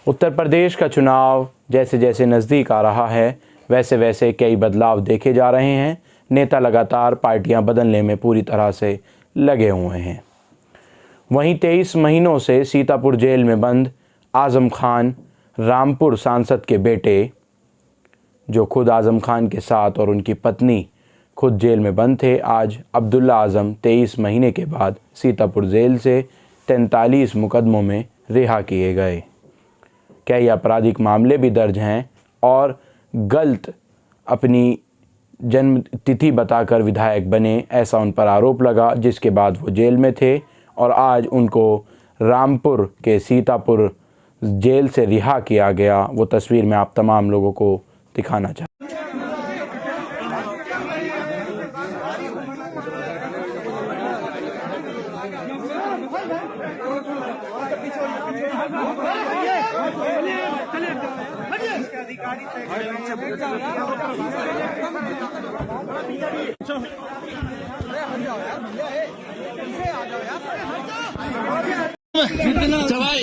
उत्तर प्रदेश का चुनाव जैसे जैसे नज़दीक आ रहा है वैसे वैसे कई बदलाव देखे जा रहे हैं। नेता लगातार पार्टियां बदलने में पूरी तरह से लगे हुए हैं। वहीं 23 महीनों से सीतापुर जेल में बंद आज़म खान रामपुर सांसद के बेटे, जो खुद आज़म खान के साथ और उनकी पत्नी खुद जेल में बंद थे, आज अब्दुल्ला आज़म 23 महीने के बाद सीतापुर जेल से 43 मुकदमों में रिहा किए गए। कई आपराधिक मामले भी दर्ज हैं और गलत अपनी जन्म तिथि बताकर विधायक बने, ऐसा उन पर आरोप लगा, जिसके बाद वो जेल में थे और आज उनको रामपुर के सीतापुर जेल से रिहा किया गया। वो तस्वीर मैं आप तमाम लोगों को दिखाना चाहता हूँ।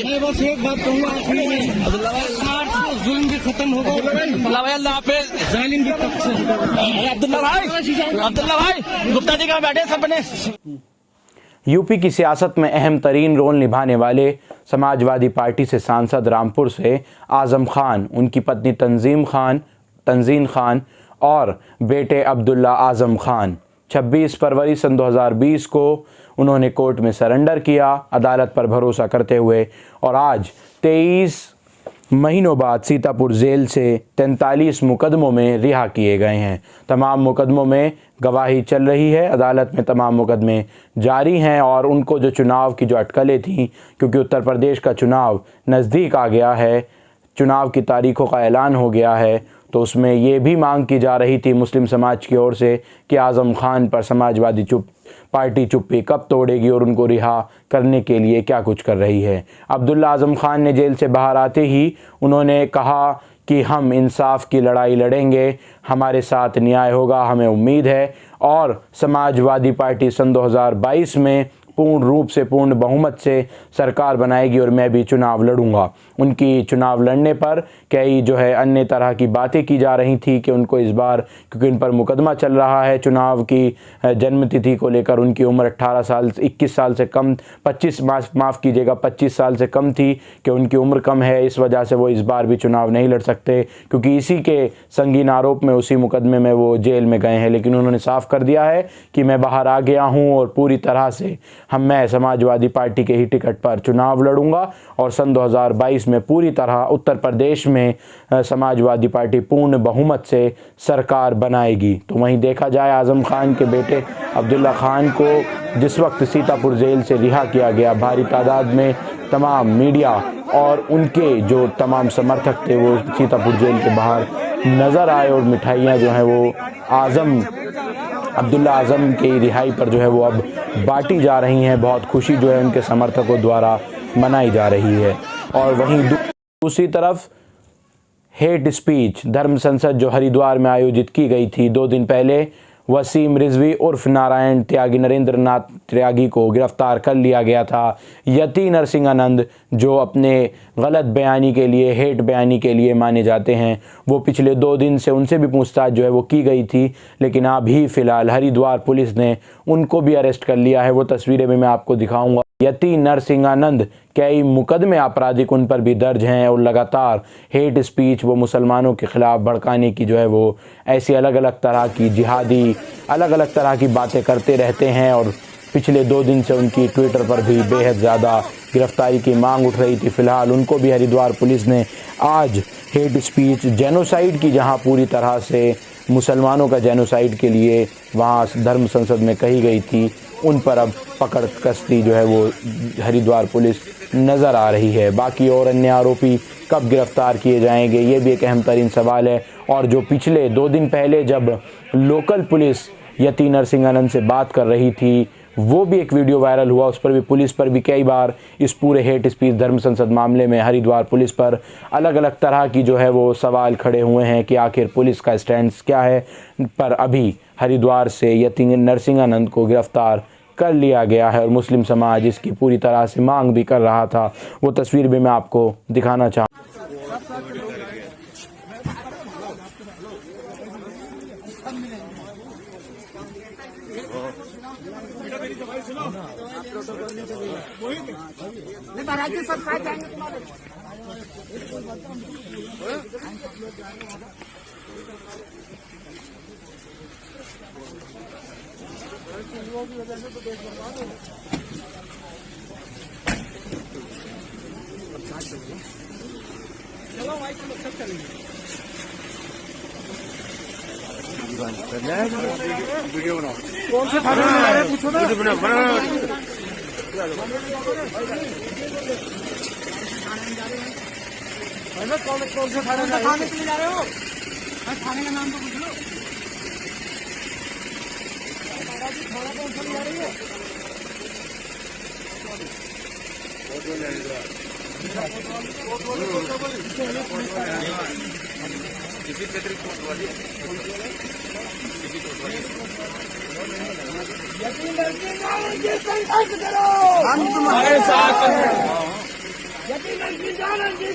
मैं बस एक बात कहूँगा, जुल्म भी खत्म होगा। अब्दुल्ला भाई गुप्ता जी का बैठे सबने। यूपी की सियासत में अहम तरीन रोल निभाने वाले समाजवादी पार्टी से सांसद रामपुर से आज़म खान, उनकी पत्नी तंजीन खान और बेटे अब्दुल्ला आज़म खान 26 फरवरी सन 2020 को उन्होंने कोर्ट में सरेंडर किया, अदालत पर भरोसा करते हुए, और आज 23 महीनों बाद सीतापुर जेल से 43 मुकदमों में रिहा किए गए हैं। तमाम मुकदमों में गवाही चल रही है, अदालत में तमाम मुकदमे जारी हैं और उनको जो चुनाव की जो अटकलें थीं, क्योंकि उत्तर प्रदेश का चुनाव नज़दीक आ गया है, चुनाव की तारीखों का ऐलान हो गया है, तो उसमें ये भी मांग की जा रही थी मुस्लिम समाज की ओर से कि आज़म खान पर समाजवादी पार्टी चुप्पी कब तोड़ेगी और उनको रिहा करने के लिए क्या कुछ कर रही है। अब्दुल्ला आज़म खान ने जेल से बाहर आते ही उन्होंने कहा कि हम इंसाफ की लड़ाई लड़ेंगे, हमारे साथ न्याय होगा, हमें उम्मीद है, और समाजवादी पार्टी सन 2022 में पूर्ण रूप से पूर्ण बहुमत से सरकार बनाएगी और मैं भी चुनाव लड़ूंगा। उनकी चुनाव लड़ने पर कई जो है अन्य तरह की बातें की जा रही थी कि उनको इस बार, क्योंकि उन पर मुकदमा चल रहा है चुनाव की जन्मतिथि को लेकर, उनकी उम्र 21 साल से कम 25 साल से कम थी कि उनकी उम्र कम है, इस वजह से वो इस बार भी चुनाव नहीं लड़ सकते, क्योंकि इसी के संगीन आरोप में उसी मुकदमे में वो जेल में गए हैं। लेकिन उन्होंने साफ कर दिया है कि मैं बाहर आ गया हूँ और पूरी तरह से मैं समाजवादी पार्टी के ही टिकट पर चुनाव लड़ूंगा और सन 2022 में पूरी तरह उत्तर प्रदेश में समाजवादी पार्टी पूर्ण बहुमत से सरकार बनाएगी। तो वहीं देखा जाए आज़म खान के बेटे अब्दुल्ला खान को जिस वक्त सीतापुर जेल से रिहा किया गया, भारी तादाद में तमाम मीडिया और उनके जो तमाम समर्थक थे वो सीतापुर जेल के बाहर नज़र आए और मिठाइयाँ जो हैं वो अब्दुल्ला आज़म की रिहाई पर जो है वो अब बांटी जा रही हैं। बहुत खुशी जो है उनके समर्थकों द्वारा मनाई जा रही है। और वहीं दूसरी तरफ हेट स्पीच धर्म संसद जो हरिद्वार में आयोजित की गई थी 2 दिन पहले, वसीम रिजवी उर्फ नारायण त्यागी, नरेंद्र नाथ त्यागी को गिरफ्तार कर लिया गया था। यति नरसिंहानंद जो अपने गलत बयानी के लिए, हेट बयानी के लिए माने जाते हैं, वो पिछले 2 दिन से उनसे भी पूछताछ जो है वो की गई थी, लेकिन अभी फ़िलहाल हरिद्वार पुलिस ने उनको भी अरेस्ट कर लिया है। वो तस्वीरें भी मैं आपको दिखाऊंगा। यति नरसिंहानंद कई मुकदमे आपराधिक उन पर भी दर्ज हैं और लगातार हेट स्पीच, वो मुसलमानों के ख़िलाफ़ भड़काने की जो है वो ऐसी अलग अलग तरह की जिहादी अलग अलग तरह की बातें करते रहते हैं। और पिछले 2 दिन से उनकी ट्विटर पर भी बेहद ज़्यादा गिरफ्तारी की मांग उठ रही थी। फ़िलहाल उनको भी हरिद्वार पुलिस ने आज हेट स्पीच जेनोसाइड की, जहां पूरी तरह से मुसलमानों का जेनोसाइड के लिए वहां धर्म संसद में कही गई थी, उन पर अब पकड़ कसती जो है वो हरिद्वार पुलिस नज़र आ रही है। बाकी और अन्य आरोपी कब गिरफ्तार किए जाएंगे, ये भी एक अहम तरीन सवाल है। और जो पिछले 2 दिन पहले जब लोकल पुलिस यति नरसिंहानंद से बात कर रही थी, वो भी एक वीडियो वायरल हुआ, उस पर भी पुलिस पर भी कई बार इस पूरे हेट स्पीच धर्म संसद मामले में हरिद्वार पुलिस पर अलग अलग तरह की जो है वो सवाल खड़े हुए हैं कि आखिर पुलिस का स्टैंड क्या है। पर अभी हरिद्वार से यति नरसिंहानंद को गिरफ्तार कर लिया गया है और मुस्लिम समाज इसकी पूरी तरह से मांग भी कर रहा था। वो तस्वीर भी मैं आपको दिखाना चाहूँ। कौन से थाने में रहे पूछो ना। कौन से थाने में जा रहे हो? थाने का नाम तो पूछ लो। थाना कौन सा जा रही है? किसी क्षेत्र की कोर्ट वाली हम तुम्हारे साथ हैं।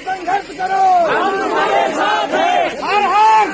संघर्ष करो, हम तुम्हारे साथ हैं। हर हर।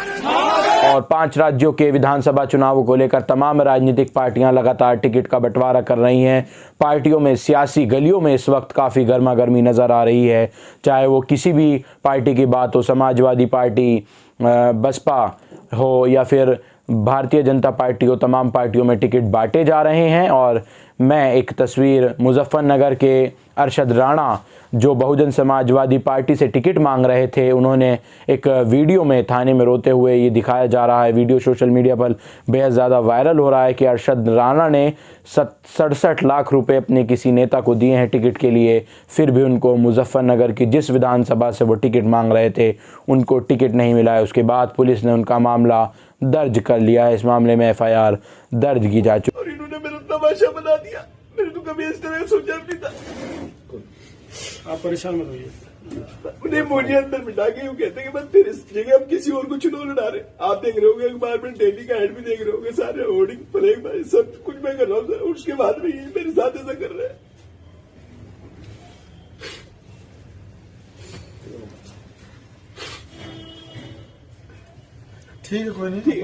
और 5 राज्यों के विधानसभा चुनावों को लेकर तमाम राजनीतिक पार्टियां लगातार टिकट का बंटवारा कर रही हैं। पार्टियों में सियासी गलियों में इस वक्त काफ़ी गर्मा गर्मी नज़र आ रही है। चाहे वो किसी भी पार्टी की बात हो, समाजवादी पार्टी, बसपा हो या फिर भारतीय जनता पार्टी हो, तमाम पार्टियों में टिकट बांटे जा रहे हैं। और मैं एक तस्वीर मुजफ्फरनगर के अरशद राणा जो बहुजन समाजवादी पार्टी से टिकट मांग रहे थे, उन्होंने एक वीडियो में थाने में रोते हुए ये दिखाया जा रहा है। वीडियो सोशल मीडिया पर बेहद ज़्यादा वायरल हो रहा है कि अरशद राणा ने 67 लाख रुपए अपने किसी नेता को दिए हैं टिकट के लिए, फिर भी उनको मुजफ्फरनगर की जिस विधानसभा से वो टिकट मांग रहे थे उनको टिकट नहीं मिला है। उसके बाद पुलिस ने उनका मामला दर्ज कर लिया है। इस मामले में FIR दर्ज की जा चुकी है। इन्होंने मेरा तमाशा बना दिया। मैंने तो कभी इस तरह सोचा भी नहीं था। आप परेशान मत होइए। उन्हें मुझे अंदर बिठा के यूँ कहते हैं कि बस तेरे जगह हम किसी और को चुनाव लड़ा रहे। आप देख रहे होंगे अखबार में डेली का एड भी देख रहे होंगे, सारे होर्डिंग प्लेग सब कुछ मैं कर रहा हूँ। उसके बाद भी मेरे साथ ऐसा कर रहे हैं। ठीक है, कोई नहीं, ठीक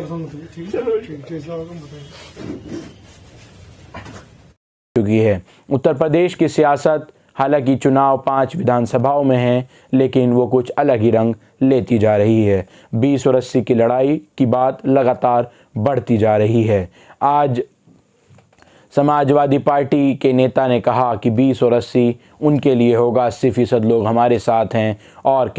है। उत्तर प्रदेश की सियासत हालांकि चुनाव 5 विधानसभाओं में है, लेकिन वो कुछ अलग ही रंग लेती जा रही है। 20 और 80 की लड़ाई की बात लगातार बढ़ती जा रही है। आज समाजवादी पार्टी के नेता ने कहा कि 20 और 80 उनके लिए होगा, 80% लोग हमारे साथ हैं। और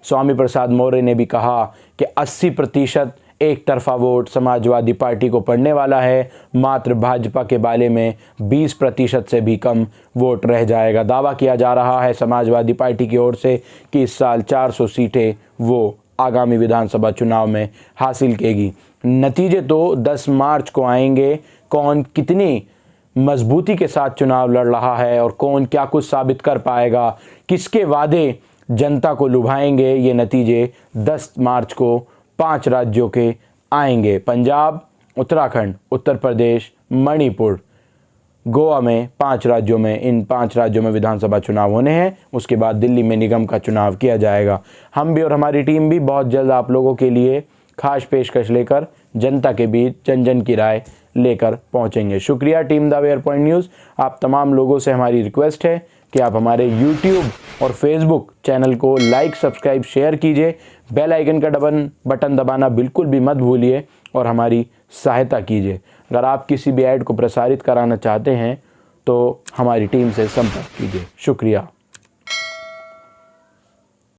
स्वामी प्रसाद मौर्य ने भी कहा कि 80% एक तरफा वोट समाजवादी पार्टी को पड़ने वाला है, मात्र भाजपा के बाले में 20% से भी कम वोट रह जाएगा। दावा किया जा रहा है समाजवादी पार्टी की ओर से कि इस साल 400 सीटें वो आगामी विधानसभा चुनाव में हासिल करेगी। नतीजे तो 10 मार्च को आएंगे। कौन कितनी मजबूती के साथ चुनाव लड़ रहा है और कौन क्या कुछ साबित कर पाएगा, किसके वादे जनता को लुभाएंगे, ये नतीजे 10 मार्च को 5 राज्यों के आएंगे। पंजाब, उत्तराखंड, उत्तर प्रदेश, मणिपुर, गोवा में 5 राज्यों में, इन 5 राज्यों में विधानसभा चुनाव होने हैं। उसके बाद दिल्ली में निगम का चुनाव किया जाएगा। हम भी और हमारी टीम भी बहुत जल्द आप लोगों के लिए खास पेशकश लेकर जनता के बीच जन जन की राय लेकर पहुंचेंगे। शुक्रिया team the where point news. आप तमाम लोगों से हमारी रिक्वेस्ट है कि आप हमारे YouTube और Facebook चैनल को लाइक, सब्सक्राइब, शेयर कीजिए। बेल आइकन का बटन दबाना बिल्कुल भी मत भूलिए और हमारी सहायता कीजिए। अगर आप किसी भी ऐड को प्रसारित कराना चाहते हैं तो हमारी टीम से संपर्क कीजिए। शुक्रिया।